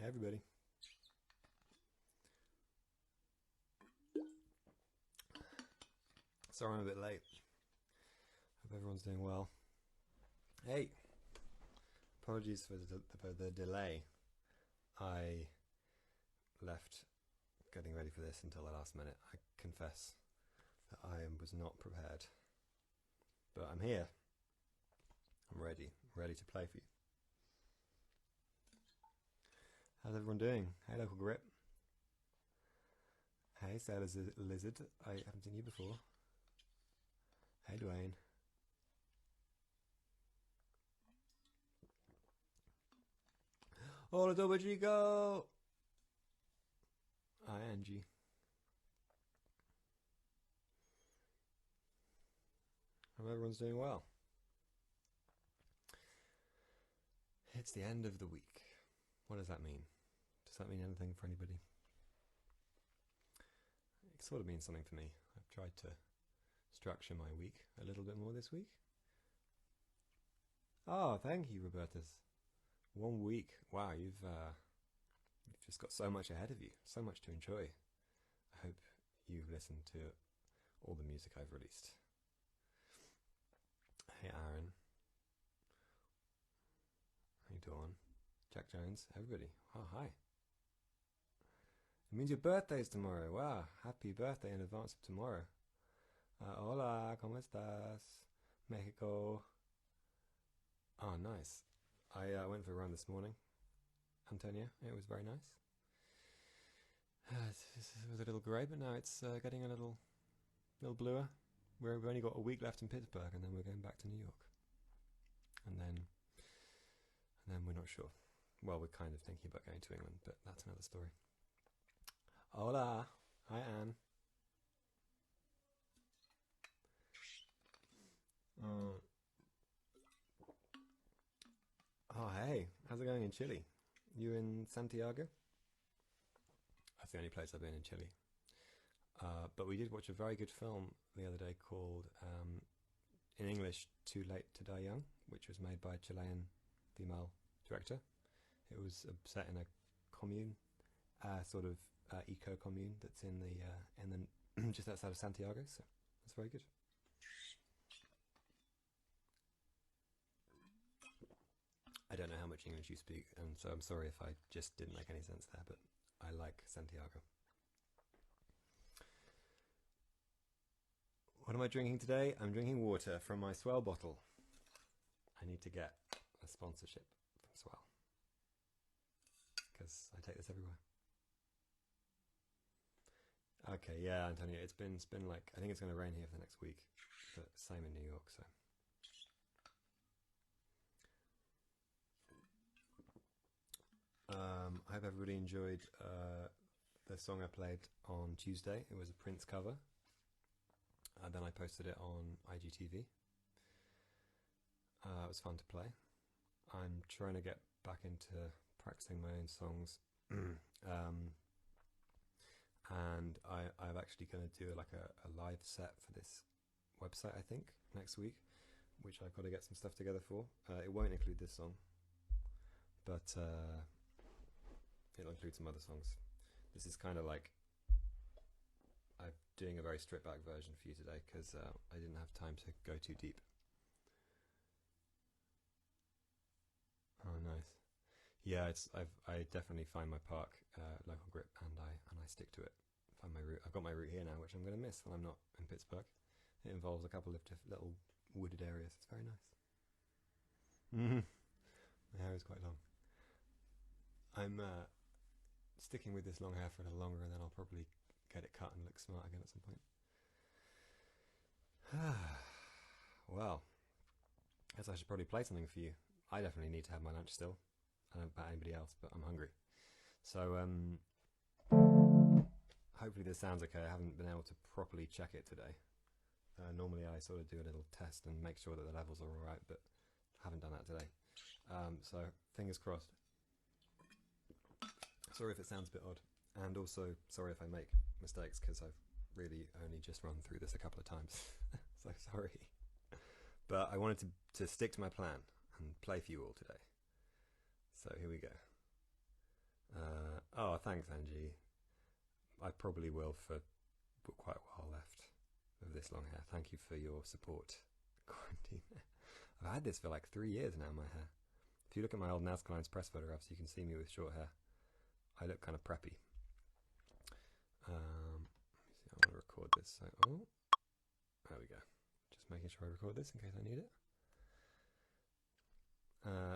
Hey everybody. Sorry I'm a bit late. Hope everyone's doing well. Hey, apologies for the delay. I left getting ready for this until the last minute. I confess that I was not prepared. But I'm here. I'm ready. I'm ready to play for you. How's everyone doing? Hey, Local Grip. Hey, Sailor Lizard. I haven't seen you before. Hey, Dwayne. Hola, Double Chico! Hi, Angie. Hope everyone's doing well. It's the end of the week. What does that mean? Does that mean anything for anybody? It sort of means something for me. I've tried to structure my week a little bit more this week. Oh, thank you, Robertus. 1 week. Wow, you've just got so much ahead of you. So much to enjoy. I hope you've listened to all the music I've released. Hey, Aaron. How you doing? Jack Jones, everybody. Oh, hi. It means your birthday's tomorrow. Wow, happy birthday in advance of tomorrow. Hola, ¿cómo estás? Mexico. Oh, nice. I went for a run this morning, Antonia. It was very nice. It was a little grey, but now it's getting a little bluer. We've only got a week left in Pittsburgh, and then we're going back to New York. And then we're not sure. Well, we're kind of thinking about going to England, but that's another story. Hola. Hi, Anne. Oh, hey. How's it going in Chile? You in Santiago? That's the only place I've been in Chile. But we did watch a very good film the other day called, in English, Too Late to Die Young, which was made by a Chilean female director. It was set in a commune, sort of eco-commune that's in the just outside of Santiago, so it's very good. I don't know how much English you speak, and so I'm sorry if I just didn't make any sense there, but I like Santiago. What am I drinking today? I'm drinking water from my Swell bottle. I need to get a sponsorship from Swell, because I take this everywhere. Okay, yeah, Antonio, it's been like, I think it's going to rain here for the next week, but same in New York, so. I hope everybody enjoyed the song I played on Tuesday. It was a Prince cover. Then I posted it on IGTV. It was fun to play. I'm trying to get back into practicing my own songs. And I'm actually going to do like a live set for this website, I think, next week, which I've got to get some stuff together for. It won't include this song, but it'll include some other songs. This is kind of like, I'm doing a very stripped back version for you today because I didn't have time to go too deep. Oh, nice. Yeah, I definitely find my park, Local Grip, and I stick to it. Find my route. I've got my route here now, which I'm going to miss when I'm not in Pittsburgh. It involves a couple of little wooded areas. It's very nice. My hair is quite long. I'm sticking with this long hair for a little longer, and then I'll probably get it cut and look smart again at some point. Well, I guess I should probably play something for you. I definitely need to have my lunch still. I don't know about anybody else, but I'm hungry. So, hopefully this sounds okay. I haven't been able to properly check it today. Normally I sort of do a little test and make sure that the levels are alright, but I haven't done that today. So, fingers crossed. Sorry if it sounds a bit odd. And also, sorry if I make mistakes, because I've really only just run through this a couple of times. So sorry. But I wanted to stick to my plan and play for you all today. So here we go. Oh, thanks, Angie. I probably will for quite a while left of this long hair. Thank you for your support. Quarantine. I've had this for like 3 years now, my hair. If you look at my old Nazca Lines press photographs, you can see me with short hair. I look kind of preppy. I want to record this. So, oh, there we go. Just making sure I record this in case I need it.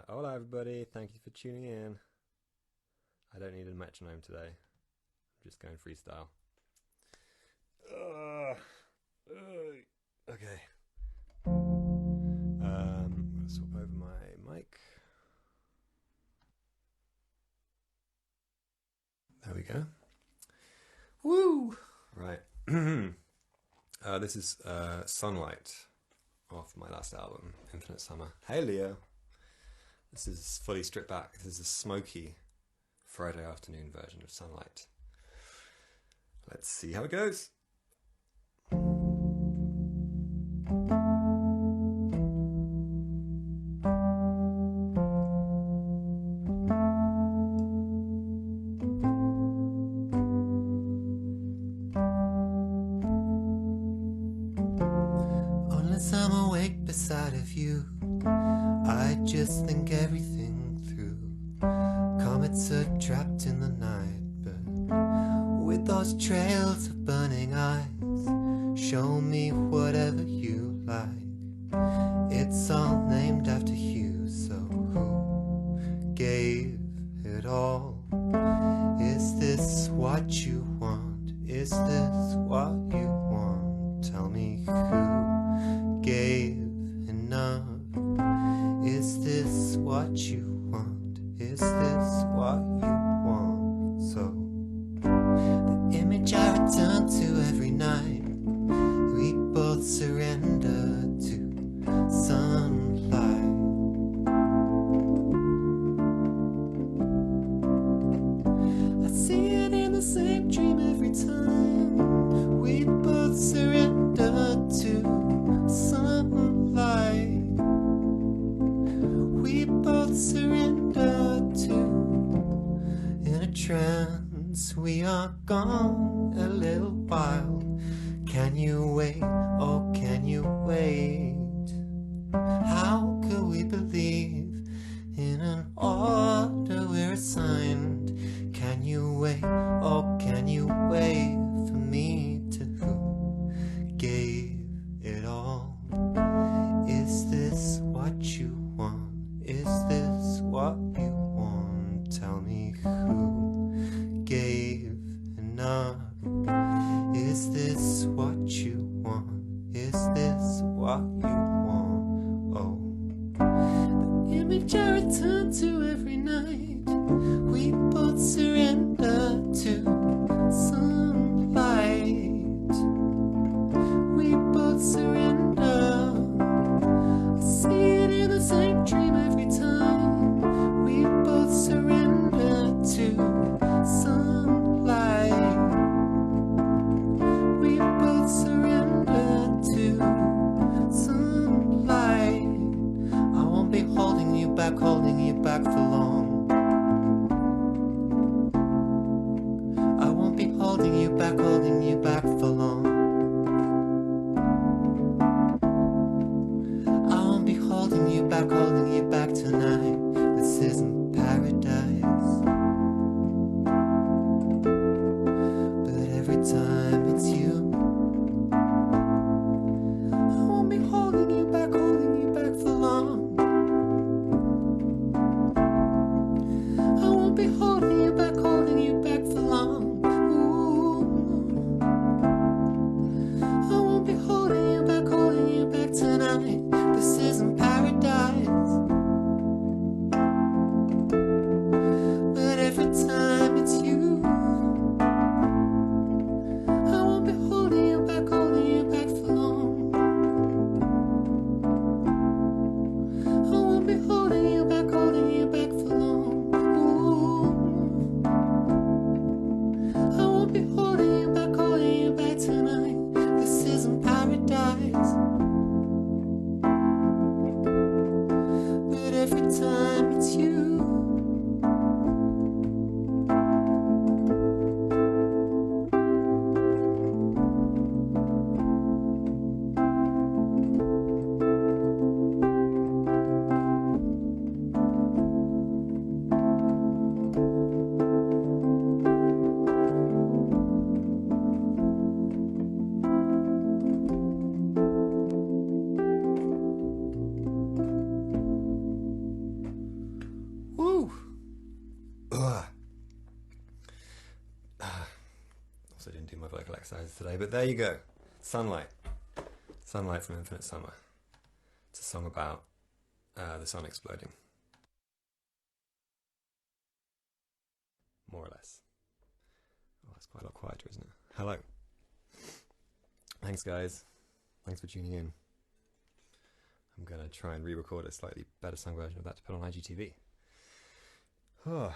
Hola, everybody. Thank you for tuning in. I don't need a metronome today. I'm just going freestyle. Okay. I'm going to swap over my mic. There we go. Woo! Right. This is Sunlight off my last album, Infinite Summer. Hey, Leo. This is fully stripped back. This is a smoky Friday afternoon version of Sunlight. Let's see how it goes. Unless I'm awake beside of you, I just think everything through. Comets are trapped in the night, but with those trails of burning eyes, show me whatever you like. It's all named after you, so who gave it all? Is this what you want? Is this what you want? Tell me who gave enough? Is this what you want? Is this what you want? So the image I return to every night, we both surrender to sunlight. I see it in the same dream every time, we both surrender to sunlight. We both surrender to, in a trance, we are gone a little while. Can you wait, oh can you wait? How could we believe in an order we're assigned? Can you wait, oh can you wait for me to who gave it all? Is this what you want? Is this what you want? Tell me who gave enough? Is this what you want? Is this what you want? Oh, the image I return to every night, we both surrender to sunlight. We both surrender. I see it in the same dream every time, we both surrender to sunlight. We both surrender to sunlight. I won't be holding you back for long. I won't be holding you back for long. I won't be holding you back tonight. This isn't paradise. But every time it's you, I won't be holding you back for long. exercises today, but there you go. Sunlight. Sunlight from Infinite Summer. It's a song about the sun exploding. More or less. Oh, that's quite a lot quieter, isn't it? Hello. Thanks, guys. Thanks for tuning in. I'm going to try and re-record a slightly better song version of that to put on IGTV. Oh.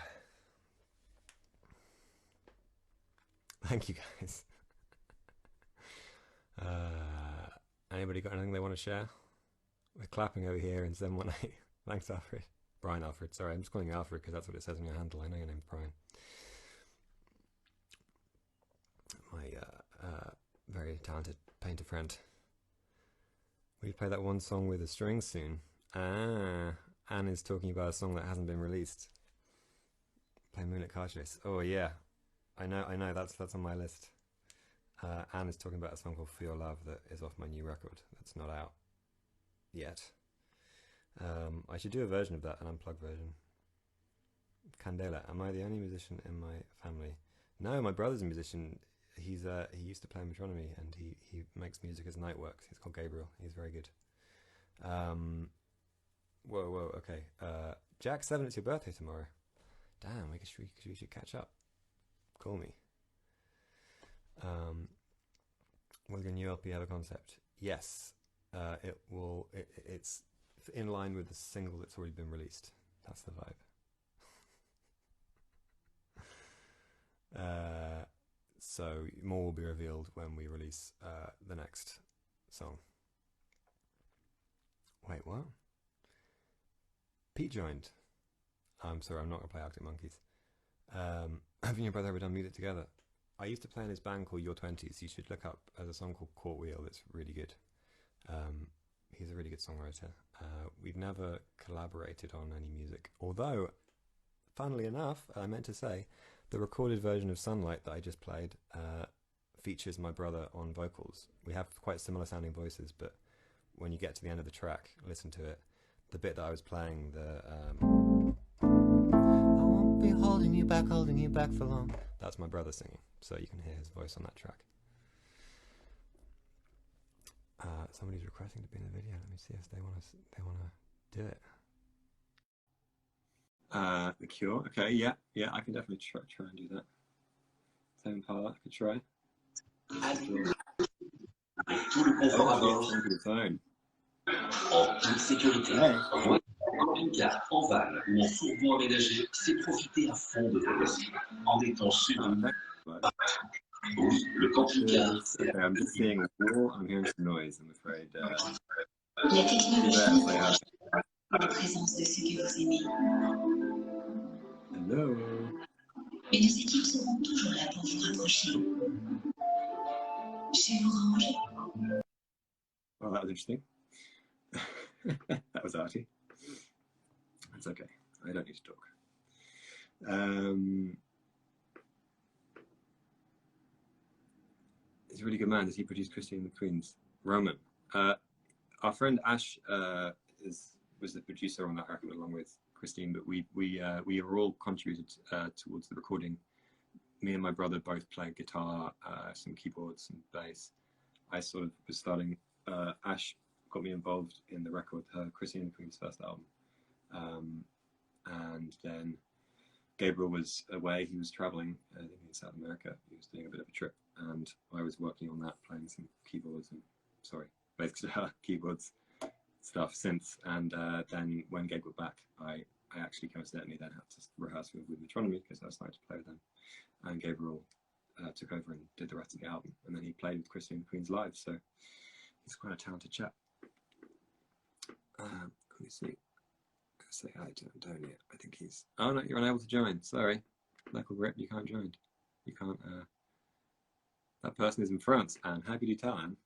Thank you, guys. Anybody got anything they want to share? We're clapping over here in 718. Thanks, Alfred. Brian Alfred. Sorry, I'm just calling you Alfred because that's what it says on your handle. I know your name's Brian. My very talented painter friend. Will you play that one song with the strings soon? Anne is talking about a song that hasn't been released. Play Moonlit Car Chase. Oh yeah, I know. That's on my list. Anne is talking about a song called For Your Love that is off my new record. That's not out yet. I should do a version of that, an unplugged version. Candela. Am I the only musician in my family? No, my brother's a musician. He used to play metronomy and he makes music as night work. He's called Gabriel. He's very good. Whoa, okay. Jack 7, it's your birthday tomorrow. Damn, we should catch up. Call me. Will your new LP have a concept? Yes. It will. It's in line with the single that's already been released. That's the vibe. So more will be revealed when we release the next song. Wait, what? Pete joined. I'm sorry, I'm not going to play Arctic Monkeys. Have you and your brother ever done music together? I used to play in his band called Your 20s. You should look up as a song called Court Wheel that's really good. He's a really good songwriter. We've never collaborated on any music. Although, funnily enough, I meant to say, the recorded version of Sunlight that I just played features my brother on vocals. We have quite similar sounding voices, but when you get to the end of the track, listen to it. The bit that I was playing, I won't be holding you back for long. That's my brother singing, so you can hear his voice on that track. Somebody's requesting to be in the video. Let me see if they want to do it. The Cure. Okay, yeah, I can definitely try and do that. Same part, I could try. En toute sécurité, un car en van ou en fourgon aménagé, c'est profiter à fond de vos loisirs. En étant sûr de oui, le camping-car. Okay, I'm just seeing a wall. I'm hearing some noise, I'm afraid. La technologie la présence de ceux que vous aimez. Hello. Et nos équipes seront toujours là pour vous rapprocher. Chez Orange. Well, that was interesting. That was arty. That's okay. I don't need to talk. He's a really good man. Does he produce Christine and the Queens? Roman. Our friend Ash was the producer on that record along with Christine, but we are all contributed towards the recording. Me and my brother both play guitar, some keyboards, some bass. I sort of was starting. Ash got me involved in the record, Christine and the Queen's first album, and then Gabriel was away. He was traveling, I think in South America. He was doing a bit of a trip, and I was working on that, playing some keyboards and bass guitar, keyboards, stuff, synths. And then when Gabe got back, I actually coincidentally then had to rehearse with Metronomy because I was starting to play with them, and Gabriel took over and did the rest of the album, and then he played with Christine and the Queens live. So he's quite a talented chap. Let me see. Say hi to Antonio. I think he's. Oh no, you're unable to join. Sorry, local grip. You can't join. You can't. That person is in France. And how could you tell, Anne?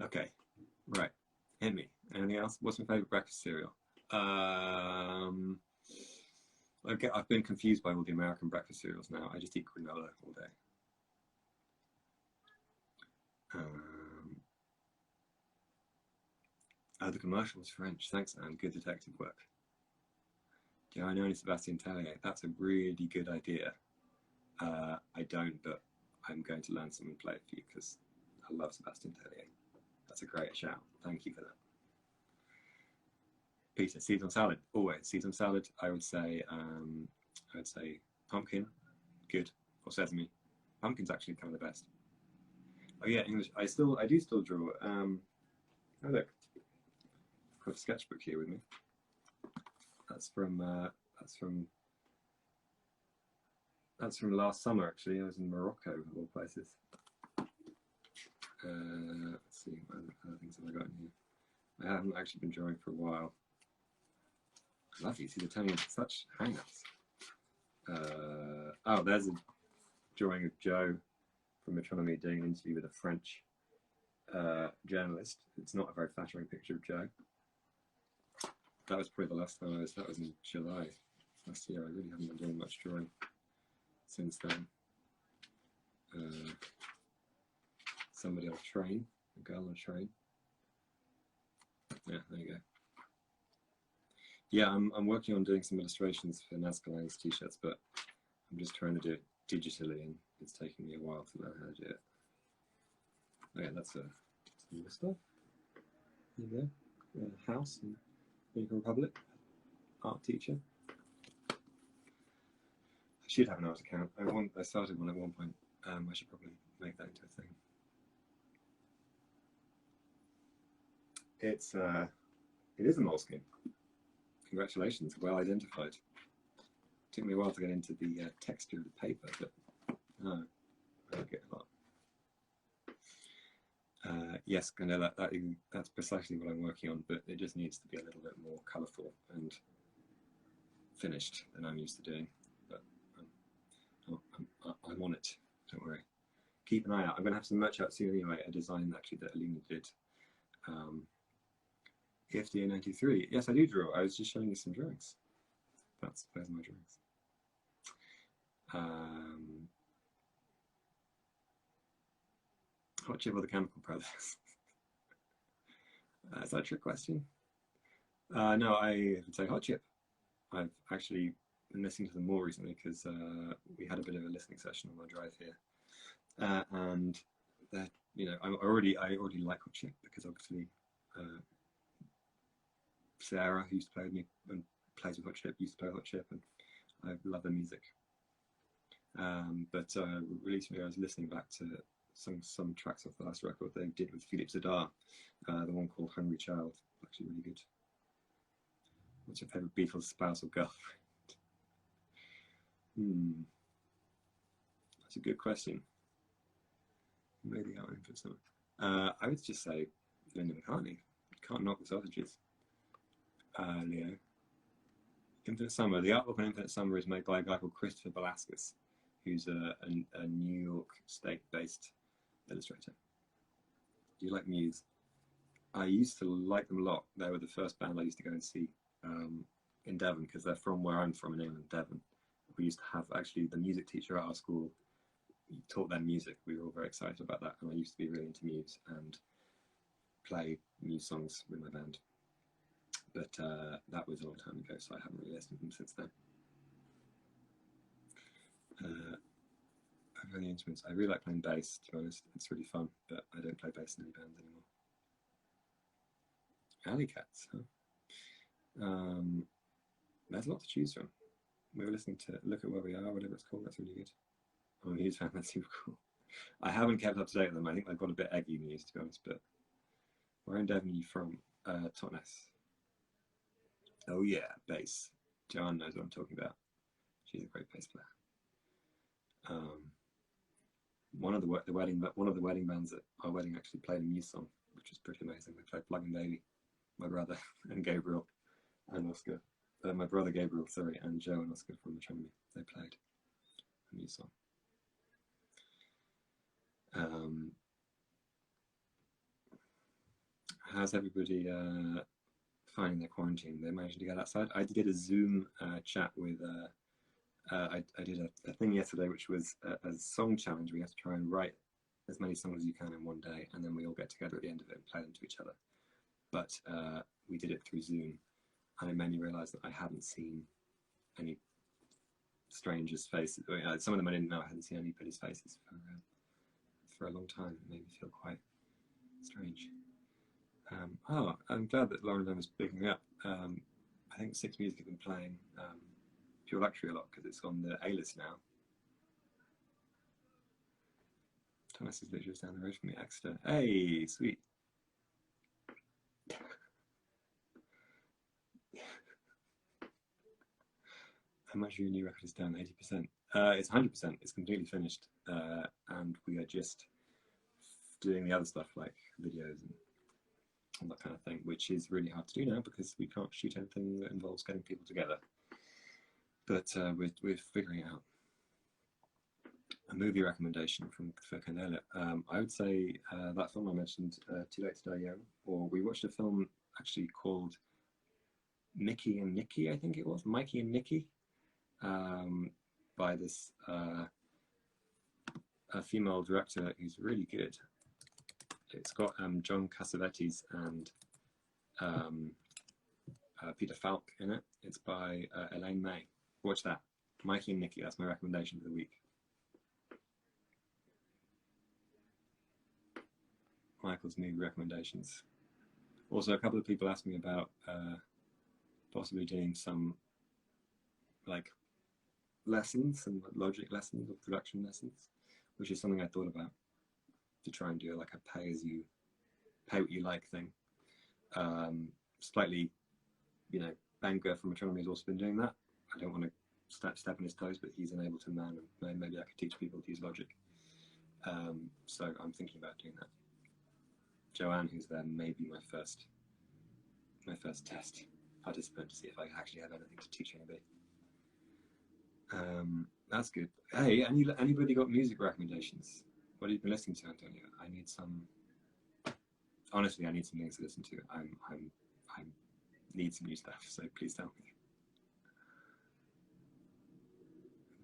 Okay, right. Hit me. Anything else? What's my favourite breakfast cereal? I've been confused by all the American breakfast cereals now. I just eat granola all day. The commercial was French. Thanks, Anne. Good detective work. Do I know any Sebastian Tellier? That's a really good idea. I don't, but I'm going to learn some and play it for you because I love Sebastian Tellier. That's a great shout. Thank you for that. Peter, seeds on salad. Always seeds on salad. I would say pumpkin, good, or sesame. Pumpkin's actually kind of the best. Oh yeah, English. I do still draw. Oh look, I've got a sketchbook here with me. That's from last summer actually. I was in Morocco of all places. Let's see, what other things have I got in here? I haven't actually been drawing for a while. Lovely, see, they're turning into such hang-ups. Oh, there's a drawing of Joe from Metronomy doing an interview with a French journalist. It's not a very flattering picture of Joe. That was probably the last time that was in July last year. I really haven't been doing much drawing since then. Somebody on a train, a girl on a train. Yeah, there you go. Yeah, I'm working on doing some illustrations for Nazca Lines t-shirts, but I'm just trying to do it digitally, and it's taking me a while to learn how to do it. Oh yeah, that's some more stuff. There you go. House in Dominican Republic. Art teacher. I should have an art account. I started one at one point. I should probably make that into a thing. It is a moleskin. Congratulations, well identified. Took me a while to get into the texture of the paper, but no, I like it a lot. Yes, I know that's precisely what I'm working on, but it just needs to be a little bit more colourful and finished than I'm used to doing. But I'm on it, don't worry. Keep an eye out. I'm going to have some merch out soon anyway, a design actually that Alina did. EFDA 93. Yes, I do draw. I was just showing you some drawings. Those are my drawings. Hot chip or the Chemical Brothers? Is that a trick question? No, I would say hot chip. I've actually been listening to them more recently because we had a bit of a listening session on my drive here, and you know, I already like hot chip because obviously Sarah, who used to play with me and plays with hot chip, used to play hot chip, and I love their music. But recently I was listening back to some tracks off the last record they did with Philippe Zadar, the one called Hungry Child, actually really good. What's your favourite Beatles spouse or girlfriend? That's a good question. Maybe out in for some. I would just say Linda McCartney. Can't knock the sausages. Leo. Infinite Summer. The artwork on Infinite Summer is made by a guy called Christopher Velasquez, who's a New York State-based illustrator. Do you like Muse? I used to like them a lot. They were the first band I used to go and see in Devon, because they're from where I'm from in England, Devon. We used to have actually the music teacher at our school taught them music. We were all very excited about that, and I used to be really into Muse and play Muse songs with my band. But that was a long time ago, so I haven't really listened to them since then. I've really instruments. I really like playing bass, to be honest. It's really fun, but I don't play bass in any bands anymore. Alley Cats, huh? There's a lot to choose from. We were listening to Look at Where We Are, whatever it's called. That's really good. Oh, Muse fan, that's super cool. I haven't kept up to date with them. I think I've got a bit eggy Muse, to be honest, but where in Devon are you from? Totnes. Oh yeah, bass. Joanne knows what I'm talking about. She's a great bass player. One of the wedding bands at our wedding actually played a Muse song, which was pretty amazing. They played Plug and Bailey, my brother and Gabriel and Oscar. My brother Gabriel, sorry, and Joe and Oscar from Metronomy. They played a Muse song. How's everybody finding their quarantine? They managed to get outside. I did a Zoom chat with. I did a thing yesterday, which was a song challenge. We have to try and write as many songs as you can in one day, and then we all get together at the end of it and play them to each other. But we did it through Zoom, and it made me realise that I hadn't seen any strangers' faces. Some of them I didn't know. I hadn't seen anybody's faces for a long time. It made me feel quite strange. I'm glad that Lauren was picking up. I think Six Music have been playing Pure Luxury a lot because it's on the A-list now. Thomas is literally just down the road from me, Exeter. Hey, sweet. How much of your new record is down? 80%. It's 100%. It's completely finished, and we are just doing the other stuff like videos and all that kind of thing, which is really hard to do now because we can't shoot anything that involves getting people together. But we're figuring it out. A movie recommendation for Canela. I would say that film I mentioned, Too Late to Die Young, or we watched a film actually called Mickey and Nikki, I think it was, Mikey and Nikki, by this a female director who's really good. It's got John Cassavetes and Peter Falk in it. It's by Elaine May. Watch that. Mikey and Nikki, that's my recommendation for the week. Michael's movie recommendations. Also, a couple of people asked me about possibly doing some like lessons, some logic lessons or production lessons, which is something I thought about to try and do like a pay what you like thing. Slightly, Banger from Metronomy has also been doing that. I don't want to step on his toes, but he's an Ableton man, and maybe I could teach people to use Logic. So I'm thinking about doing that. Joanne, who's there, may be my first test participant to see if I actually have anything to teach anybody. That's good. Hey, anybody got music recommendations? What have you been listening to, Antonio? I need some. Honestly, I need some things to listen to. I need some new stuff. So please tell me.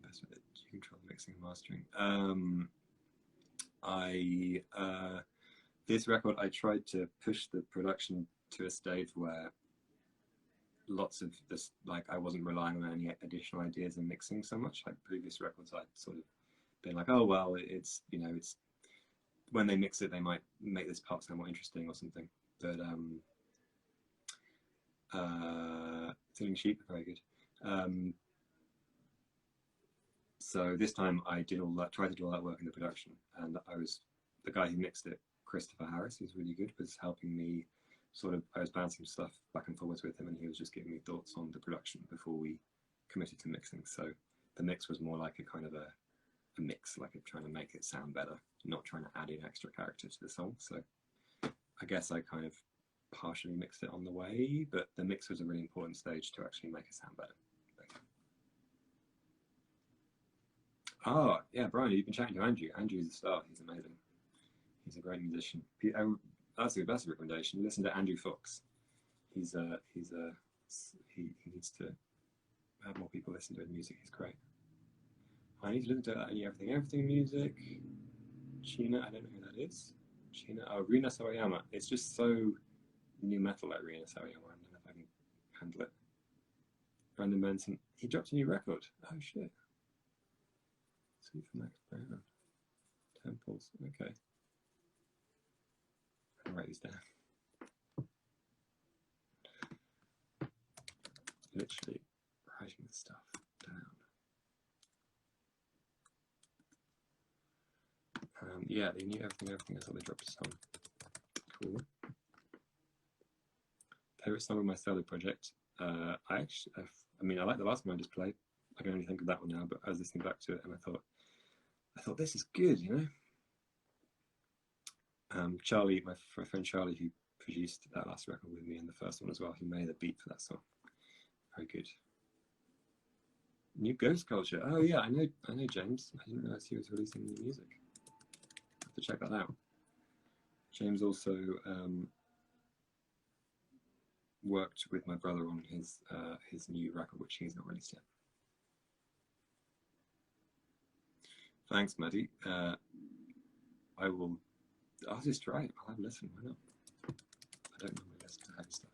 Best with it. You control mixing and mastering. This record, I tried to push the production to a stage where lots of this, like, I wasn't relying on any additional ideas in mixing so much. Like previous records, I'd sort of been like, oh well, it's when they mix it, they might make this part sound more interesting or something. But Tilling Sheep, very good. So this time I did tried to do all that work in the production, and the guy who mixed it, Christopher Harris, who's really good, was helping me I was bouncing stuff back and forwards with him, and he was just giving me thoughts on the production before we committed to mixing. So the mix was more like a kind of a mix, like trying to make it sound better, not trying to add in extra character to the song. So I guess I kind of partially mixed it on the way, but the mix was a really important stage to actually make it sound better. Oh, yeah, Brian, you've been chatting to Andrew. Andrew's a star. He's amazing. He's a great musician. That's the best recommendation. Listen to Andrew Fox. He needs to have more people listen to his music. He's great. I need to listen to Everything Music. China, I don't know who that is. China, Rina Sawayama. It's just so new metal like Rina Sawayama. I don't know if I can handle it. Brandon Benson. He dropped a new record. Oh shit. Sweet for Max Brown. Temples. Okay. I'll write these down. Literally writing this stuff down. Yeah, they knew everything. I thought they dropped a song. Cool. Favorite song of my solo project. I like the last one I just played. I can only think of that one now, but I was listening back to it and I thought this is good, Charlie, my friend Charlie, who produced that last record with me and the first one as well, he made the beat for that song. Very good. New Ghost Culture. Oh yeah, I know James. I didn't realise he was releasing new music. I have to check that out. James also worked with my brother on his new record, which he's not released yet. Thanks, Maddie. I'll just try it. I'll have a listen. Why not? I don't normally listen to heavy stuff.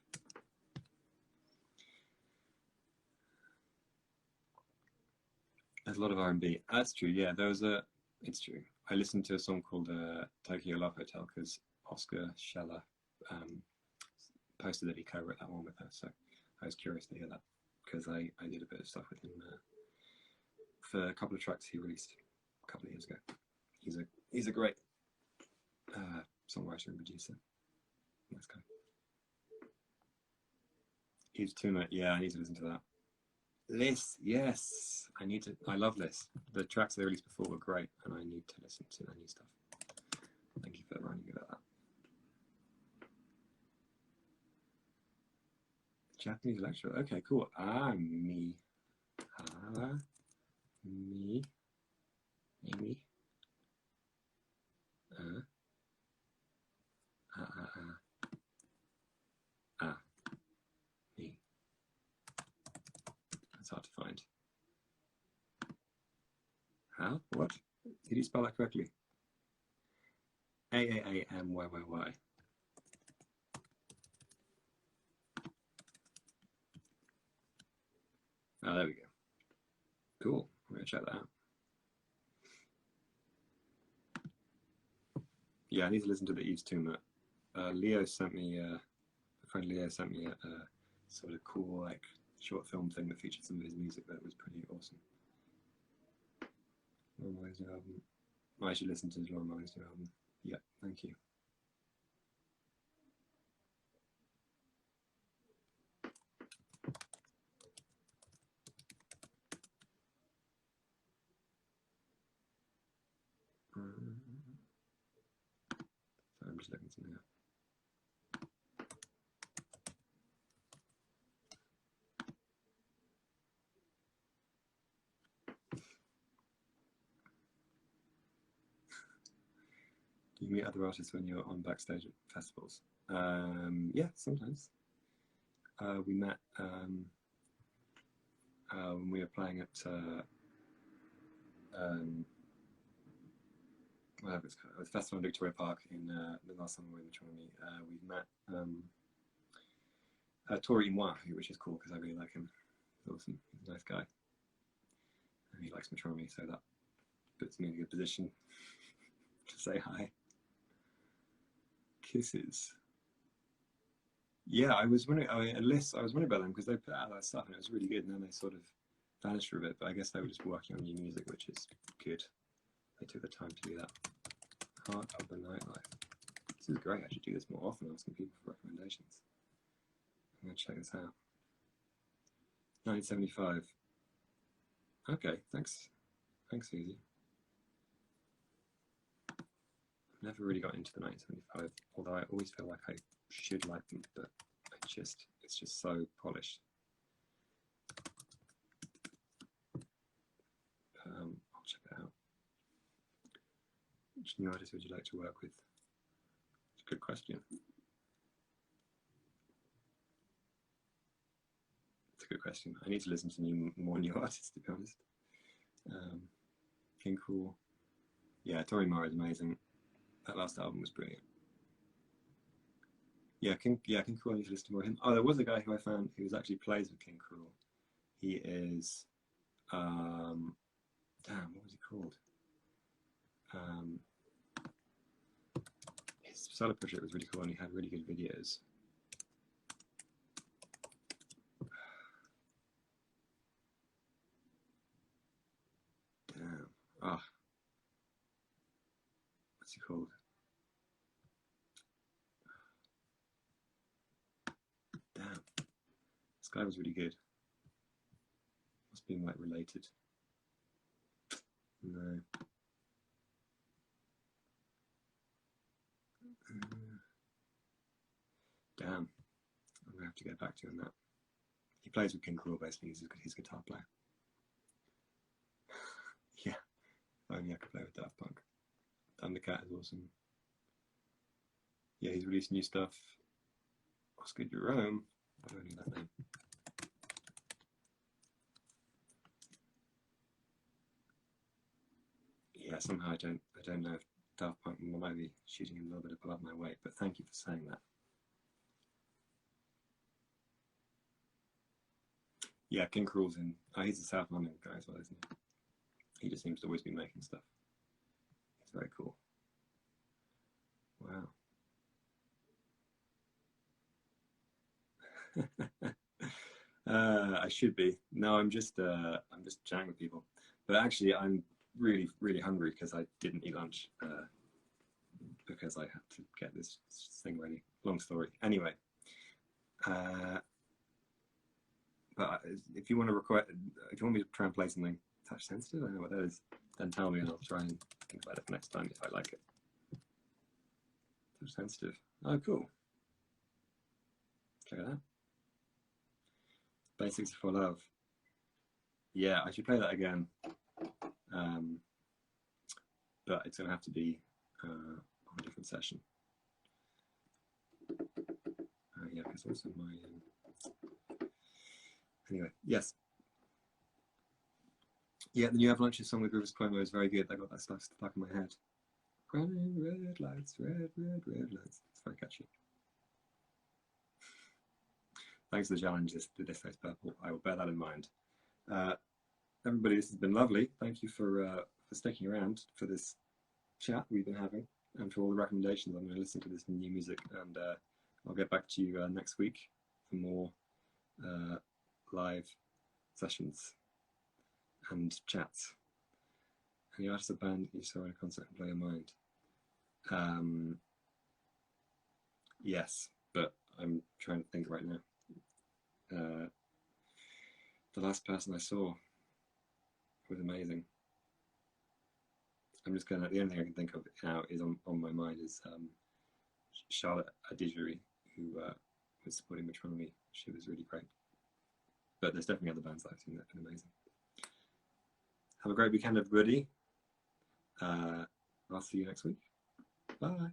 There's a lot of R&B. That's true. Yeah, there was a. It's true. I listened to a song called Tokyo Love Hotel because Oscar Scheller posted that he co-wrote that one with her. So I was curious to hear that because I did a bit of stuff with him for a couple of tracks he released a couple of years ago. He's a great songwriter and producer. Nice guy. He's Tuna. Yeah, I need to listen to that. Liz, yes, I love Liz. The tracks they released before were great, and I need to listen to their new stuff. Thank you for reminding me about that. Japanese lecturer. Okay, cool. Me. Me. Amy. Me. That's hard to find. How? What? Did you spell that correctly? A-A-A-M-Y-Y-Y. Oh, there we go. Cool. I'm going to check that out. Yeah, I need to listen to the Eve's Tuna. Leo sent me, my friend Leo sent me a sort of cool, like, short film thing that featured some of his music that was pretty awesome. Lauren Marley's new album. I should listen to Lauren Marley's new album. Yeah, thank you. So I'm just looking something up. Do you meet other artists when you're on backstage at festivals? Yeah, sometimes. We met when we were playing at whatever it's called, the festival in Victoria Park in the last summer we were trying to meet. We met Tori Moi, which is cool because I really like him. He's awesome. He's a nice guy. And he likes Matromi, so that puts me in a good position to say hi. Kisses. Yeah, I was wondering. I was wondering about them because they put out that stuff and it was really good, and then they sort of vanished for a bit. But I guess they were just working on new music, which is good. They took the time to do that. Heart of the Nightlife. This is great. I should do this more often, asking people for recommendations. I'm gonna check this out. 1975. Okay, thanks. Thanks, Susie. Never really got into the 1975, although I always feel like I should like them, but it's just so polished. I'll check it out. Which new artist would you like to work with? It's a good question. It's a good question. I need to listen to more new artists, to be honest. King Cruel. Yeah, Tori Moi is amazing. That last album was brilliant. Yeah, King Cruel, I need to listen to more of him. Oh, there was a guy who I found who actually plays with King Cruel. He is, damn, what was he called? His solo project was really cool and he had really good videos. Damn, what's he called? Damn, this guy was really good. Must be like related. No. Damn, I'm gonna have to get back to him on that. He plays with King Cruel basically. He's his guitar player. Yeah, only I could play with Daft Punk. Thundercat is awesome. Yeah, he's released new stuff. Oscar Jerome. I don't know that name. Yeah, somehow I don't know if Daft Punk might be shooting him a little bit above my weight, but thank you for saying that. Yeah, King Cruel's in. Oh, he's a South London guy as well, isn't he? He just seems to always be making stuff. It's very cool. Wow. I should be. No, I'm just chatting with people. But actually, I'm really, really hungry because I didn't eat lunch because I had to get this thing ready. Long story. Anyway, but if you want to request, if you want me to try and play something touch sensitive, I don't know what that is, then tell me and I'll try and think about it next time if I like it. Touch sensitive. Oh, cool. Check it out. Basics for Love. Yeah, I should play that again. But it's going to have to be on a different session. Yeah, because also my... Anyway, yes. Yeah, the New Avalanche song with Rivers Cuomo is very good. I got that stuff stuck in my head. Running red lights, red, red, red lights. It's very catchy. Thanks for the challenge. This is purple. I will bear that in mind. Everybody, this has been lovely. Thank you for sticking around for this chat we've been having and for all the recommendations. I'm going to listen to this new music, and I'll get back to you next week for more live sessions and chats. And the artist of band you saw in a concert and blow your mind. Yes, but I'm trying to think right now. The last person I saw was amazing. I'm just gonna, the only thing I can think of now is on my mind is Charlotte Adijari, who was supporting Metronomy. She was really great. But there's definitely other bands that I've seen that have been amazing. Have a great weekend, everybody. I'll see you next week. Bye.